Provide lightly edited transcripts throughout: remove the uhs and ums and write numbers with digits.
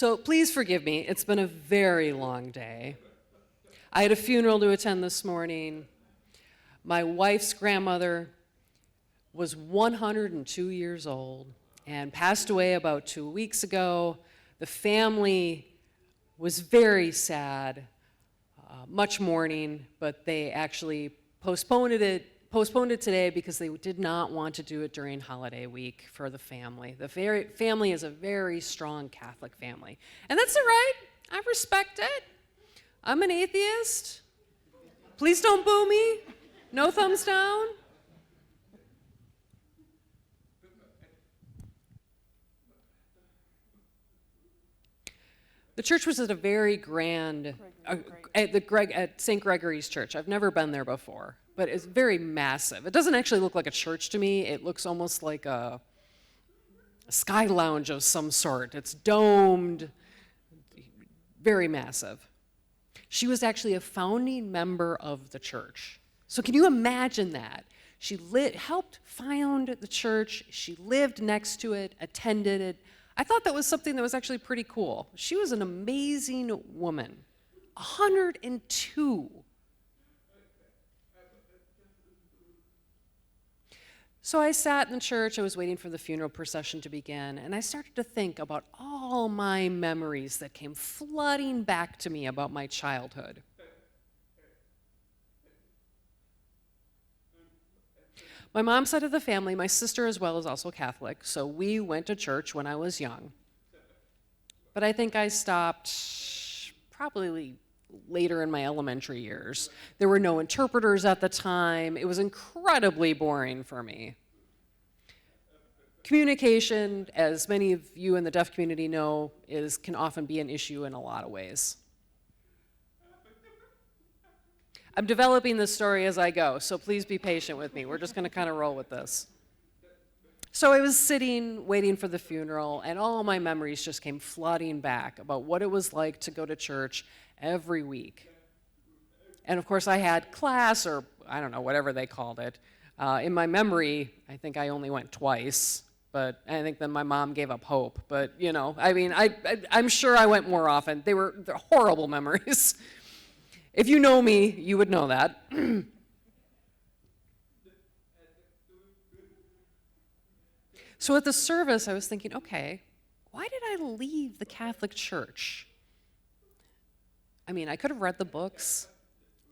So please forgive me, it's been a very long day. I had a funeral to attend this morning. My wife's grandmother was 102 years old and passed away about 2 weeks ago. The family was very sad, much mourning, but they actually postponed it today because they did not want to do it during holiday week for the family. The family is a very strong Catholic family. And that's all right. I respect it. I'm an atheist. Please don't boo me. No thumbs down. The church was at a very grand, at St. Gregory's Church. I've never been there before, but it's very massive. It doesn't actually look like a church to me. It looks almost like a sky lounge of some sort. It's domed, very massive. She was actually a founding member of the church. So can you imagine that? She helped found the church. She lived next to it, attended it. I thought that was something that was actually pretty cool. She was an amazing woman. 102. So I sat in the church, I was waiting for the funeral procession to begin, and I started to think about all my memories that came flooding back to me about my childhood. My mom's side of the family, my sister as well is also Catholic, so we went to church when I was young. But I think I stopped probably later in my elementary years. There were no interpreters at the time. It was incredibly boring for me. Communication, as many of you in the deaf community know, can often be an issue in a lot of ways. I'm developing this story as I go, so please be patient with me. We're just going to kind of roll with this. So I was sitting, waiting for the funeral, and all my memories just came flooding back about what it was like to go to church every week. And of course, I had class, or I don't know, whatever they called it. In my memory, I think I only went twice, but I think then my mom gave up hope. But, you know, I mean, I'm sure I went more often. They're horrible memories. If you know me, you would know that. So at the service, I was thinking, okay, why did I leave the Catholic Church? I mean, I could have read the books.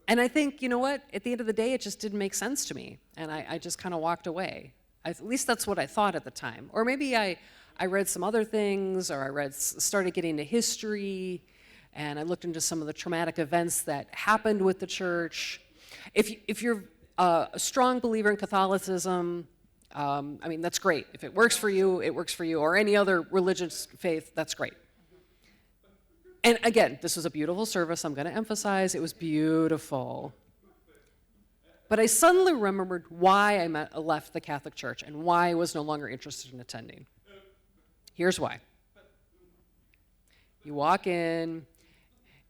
And I think, you know what, at the end of the day, it just didn't make sense to me. And I just kind of walked away. At least that's what I thought at the time. Or maybe I read some other things, or started getting into history, and I looked into some of the traumatic events that happened with the church. If you're a strong believer in Catholicism, I mean, that's great. If it works for you, it works for you. Or any other religious faith, that's great. And again, this was a beautiful service. I'm going to emphasize it was beautiful. But I suddenly remembered why I left the Catholic Church and why I was no longer interested in attending. Here's why. You walk in,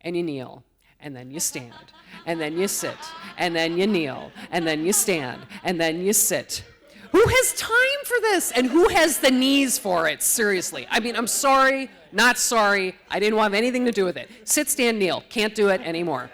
and you kneel, and then you stand, and then you sit, and then you kneel, and then you stand, and then you sit. Who has time for this? And who has the knees for it? Seriously. I mean, I'm sorry, not sorry. I didn't want anything to do with it. Sit, stand, kneel. Can't do it anymore.